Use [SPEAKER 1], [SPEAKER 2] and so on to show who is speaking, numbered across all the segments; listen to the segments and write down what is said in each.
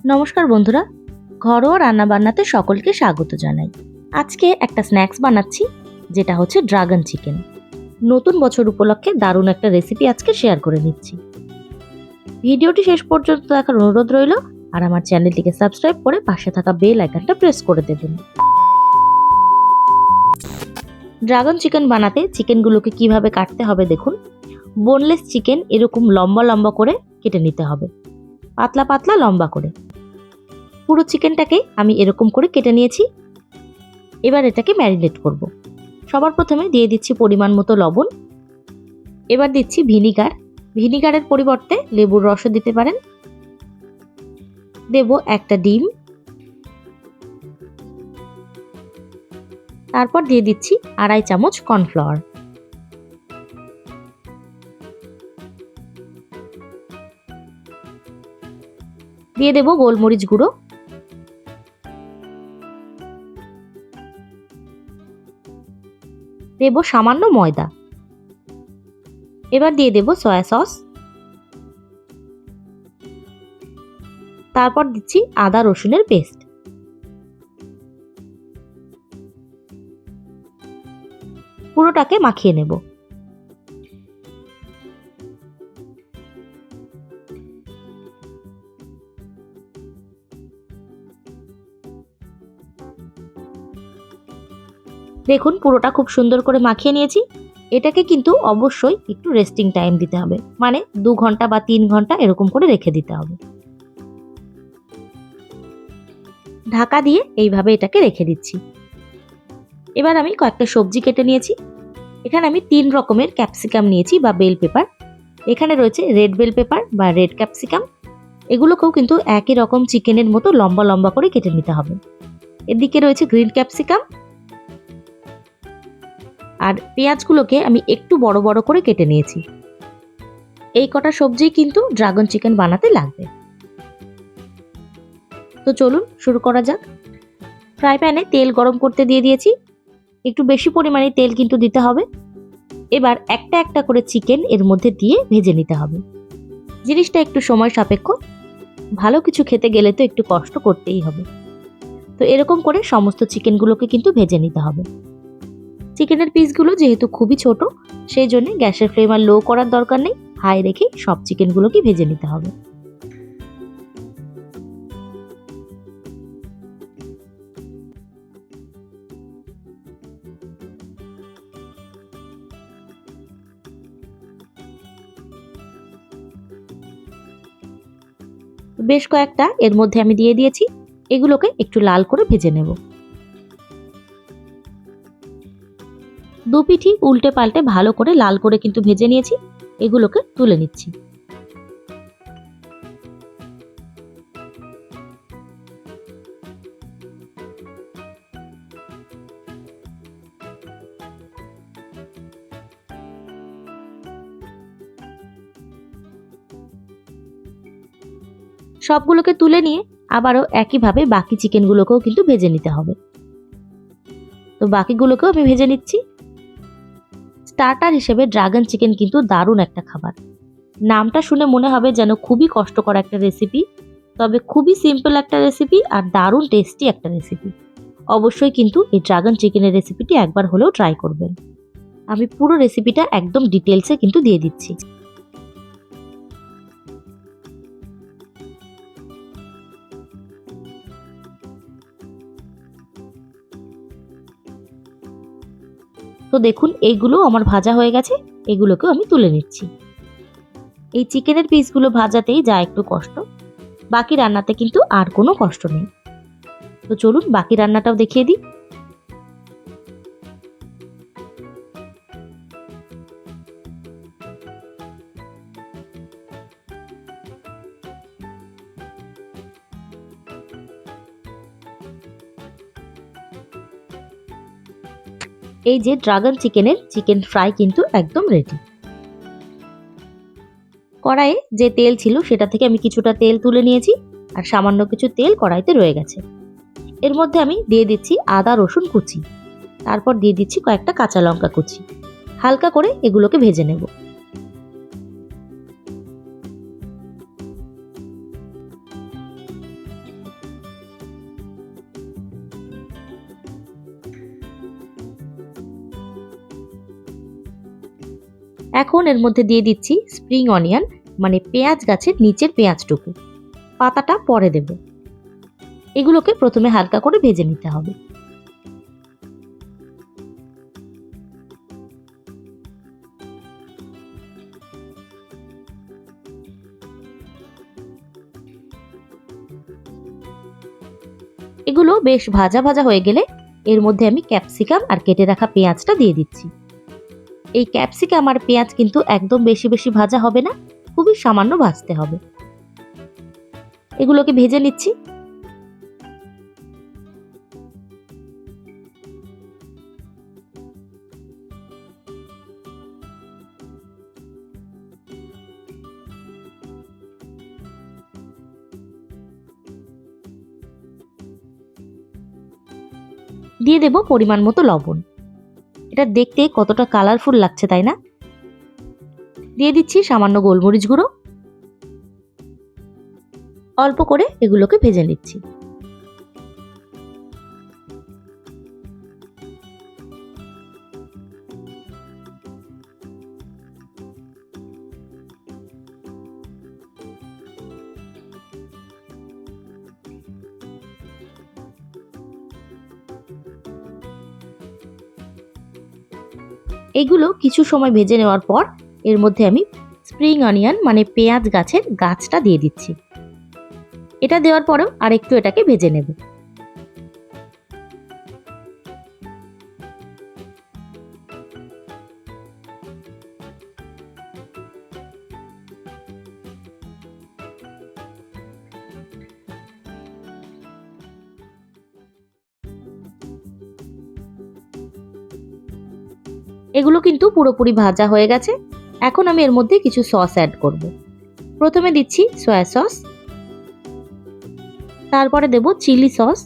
[SPEAKER 1] নমস্কার বন্ধুরা, ঘরোয়া রান্নাবান্নাতে সকলকে স্বাগত জানাই। আজকে একটা স্ন্যাক্স বানাচ্ছি, যেটা হচ্ছে ড্রাগন চিকেন। নতুন বছর উপলক্ষে দারুণ একটা রেসিপি আজকে শেয়ার করে নিচ্ছি। ভিডিওটি শেষ পর্যন্ত দেখার অনুরোধ রইল, আর আমার চ্যানেলটিকে সাবস্ক্রাইব করে পাশে থাকা বেল আইকনটা প্রেস করে দেবেন। ড্রাগন চিকেন বানাতে চিকেনগুলোকে কিভাবে কাটতে হবে দেখুন। বোনলেস চিকেন এরকম লম্বা লম্বা করে কেটে নিতে হবে, পাতলা পাতলা লম্বা করে। পুরো চিকেনটাকে আমি এরকম করে কেটে নিয়েছি। এবার এটাকে ম্যারিনেট করব। সবার প্রথমে দিয়ে দিচ্ছি পরিমাণ মতো লবণ। এবার দিচ্ছি ভিনিগার। ভিনিগারের পরিবর্তে লেবুর রসও দিতে পারেন। দেব একটা ডিম। তারপর দিয়ে দিচ্ছি 2.5 চামচ কর্নফ্লাওয়ার। দিয়ে দেব গোলমরিচ গুঁড়ো। দেব সামান্য ময়দা। এবার দিয়ে দেব সয়া সস। তারপর দিচ্ছি আদা রসুনের পেস্ট। পুরোটাকে মাখিয়ে নেব। দেখুন পুরোটা খুব সুন্দর করে মাখিয়ে নিয়েছি। এটাকে কিন্তু অবশ্যই একটু রেস্টিং টাইম দিতে হবে, মানে 2 ঘন্টা বা 3 ঘন্টা এরকম করে রেখে দিতে হবে। ঢাকা দিয়ে এইভাবে এটাকে রেখে দিচ্ছি। এবার আমি কয়েকটা সবজি কেটে নিয়েছি। এখানে আমি 3 রকমের ক্যাপসিকাম নিয়েছি বা বেল পেপার। এখানে রয়েছে রেড বেল পেপার বা রেড ক্যাপসিকাম। এগুলোকেও কিন্তু একই রকম চিকেনের মতো লম্বা লম্বা করে কেটে নিতে হবে। এদিকে রয়েছে গ্রিন ক্যাপসিকাম। আর পেঁয়াজগুলোকে আমি একটু বড় বড় করে কেটে নিয়েছি। এই কটা সবজি কিন্তু ড্রাগন চিকেন বানাতে লাগবে। তো চলুন শুরু করা যাক। ফ্রাই প্যানে তেল গরম করতে দিয়ে দিয়েছি। একটু বেশি পরিমাণে তেল কিন্তু দিতে হবে। এবার একটা একটা করে চিকেন এর মধ্যে দিয়ে ভেজে নিতে হবে। জিনিসটা একটু সময় সাপেক্ষ। ভালো কিছু খেতে গেলে তো একটু কষ্ট করতেই হবে। তো এরকম করে সমস্ত চিকেনগুলোকে কিন্তু ভেজে নিতে হবে। চিকেনের পিসগুলো যেহেতু খুবই ছোট, সেই জন্য গ্যাসের ফ্লেম আর লো করার দরকার নেই। হাই রেখে সব চিকেনগুলোকে ভেজে নিতে হবে। বেশ কয়েকটা এর মধ্যে আমি দিয়ে দিয়েছি। এগুলোকে একটু লাল করে ভেজে নেব। দু পিঠি উল্টে পাল্টে ভালো করে লাল করে কিন্তু ভেজে নিয়েছি। এগুলোকে তুলে নিচ্ছি। সবগুলোকে তুলে নিয়ে আবারও একইভাবে বাকি চিকেনগুলোকেও কিন্তু ভেজে নিতে হবে। তো বাকিগুলোকেও আমি ভেজে নিচ্ছি। স্টার্টার হিসেবে ড্রাগন চিকেন কিন্তু দারুণ একটা খাবার। নামটা শুনে মনে হবে যেন খুবই কষ্টকর একটা রেসিপি, তবে খুবই সিম্পল একটা রেসিপি আর দারুণ টেস্টি একটা রেসিপি। অবশ্যই কিন্তু এই ড্রাগন চিকেনের রেসিপিটি একবার হলেও ট্রাই করবেন। আমি পুরো রেসিপিটা একদম ডিটেলসে কিন্তু দিয়ে দিচ্ছি। তো দেখুন এইগুলো আমার ভাজা হয়ে গেছে। এগুলোকেও আমি তুলে নিচ্ছি। এই চিকেনের পিসগুলো ভাজাতেই যা একটু কষ্ট, বাকি রান্নাতে কিন্তু আর কোনো কষ্ট নেই। তো চলুন বাকি রান্নাটাও দেখিয়ে দিই। এই যে ড্রাগন চিকেনের চিকেন ফ্রাই কিন্তু একদম রেডি। কড়াইয়ে যে তেল ছিল সেটা থেকে আমি কিছুটা তেল তুলে নিয়েছি, আর সামান্য কিছু তেল কড়াইতে রয়ে গেছে। এর মধ্যে আমি দিয়ে দিচ্ছি আদা রসুন কুচি। তারপর দিয়ে দিচ্ছি কয়েকটা কাঁচা লঙ্কা কুচি। হালকা করে এগুলোকে ভেজে নেব। এখন এর মধ্যে দিয়ে দিচ্ছি স্প্রিং অনিয়ন, মানে পেঁয়াজ গাছের নিচের পেঁয়াজটুকু। পাতাটা পরে দেব। এগুলোকে প্রথমে হালকা করে ভেজে নিতে হবে। এগুলো বেশ ভাজা ভাজা হয়ে গেলে এর মধ্যে আমি ক্যাপসিকাম আর কেটে রাখা পেঁয়াজটা দিয়ে দিচ্ছি। এই ক্যাপসিকাম আর পেঁয়াজ কিন্তু একদম বেশি বেশি ভাজা হবে না, খুবই সামান্য ভাজতে হবে। এগুলোকে ভেজে নিচ্ছি। দিয়ে দেব পরিমাণ মতো লবণ। এটা দেখতে কতটা কালারফুল লাগছে, তাই না? দিয়ে দিচ্ছি সামান্য গোলমরিচ গুঁড়ো। অল্প করে এগুলোকে ভেজে নিচ্ছি। এগুলো কিছু সময় ভেজে নেওয়ার পর এর মধ্যে আমি স্প্রিং অনিয়ন, মানে পেঁয়াজ গাছের গাছটা দিয়ে দিচ্ছি। এটা দেওয়ার পরেও আরেকটু এটাকে ভেজে নেব। এগুলো কিন্তু পুরোপুরি ভাজা হয়ে গেছে। এখন আমি এর মধ্যে কিছু সস অ্যাড করব। প্রথমে দিচ্ছি সয়া সস, তারপরে দেব চিলি সস।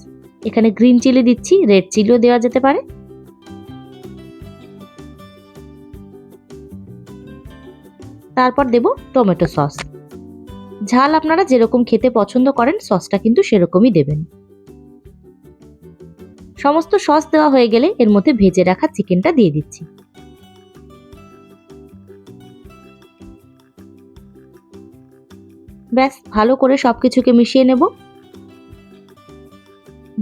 [SPEAKER 1] এখানে গ্রিন চিলি দিচ্ছি, রেড চিলিও দেওয়া যেতে পারে। তারপর দেব টমেটো সস। ঝাল আপনারা যেরকম খেতে পছন্দ করেন সসটা কিন্তু সেরকমই দেবেন। সমস্ত সস দেওয়া হয়ে গেলে এর মধ্যে ভেজে রাখা চিকেনটা দিয়ে দিচ্ছি। ব্যাস, ভালো করে সবকিছুকে মিশিয়ে নেব।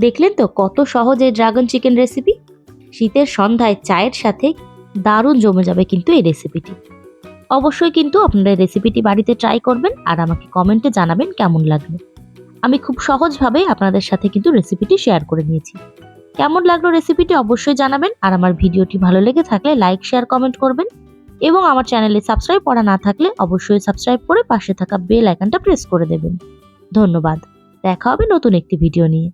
[SPEAKER 1] দেখলেন তো কত সহজ এই ড্রাগন চিকেন রেসিপি। শীতের সন্ধ্যায় চায়ের সাথে দারুণ জমে যাবে কিন্তু এই রেসিপিটি। অবশ্যই কিন্তু আপনারা এই রেসিপিটি বাড়িতে ট্রাই করবেন আর আমাকে কমেন্টে জানাবেন কেমন লাগলো। আমি খুব সহজভাবে আপনাদের সাথে কিন্তু রেসিপিটি শেয়ার করে নিয়েছি। কেমন লাগলো রেসিপিটি অবশ্যই জানাবেন, আর আমার ভিডিওটি ভালো লেগে থাকলে লাইক, শেয়ার, কমেন্ট করবেন এবং আমার চ্যানেলে সাবস্ক্রাইব করা না থাকলে অবশ্যই সাবস্ক্রাইব করে পাশে থাকা বেল আইকনটা প্রেস করে দেবেন। ধন্যবাদ। দেখা হবে নতুন একটি ভিডিও নিয়ে।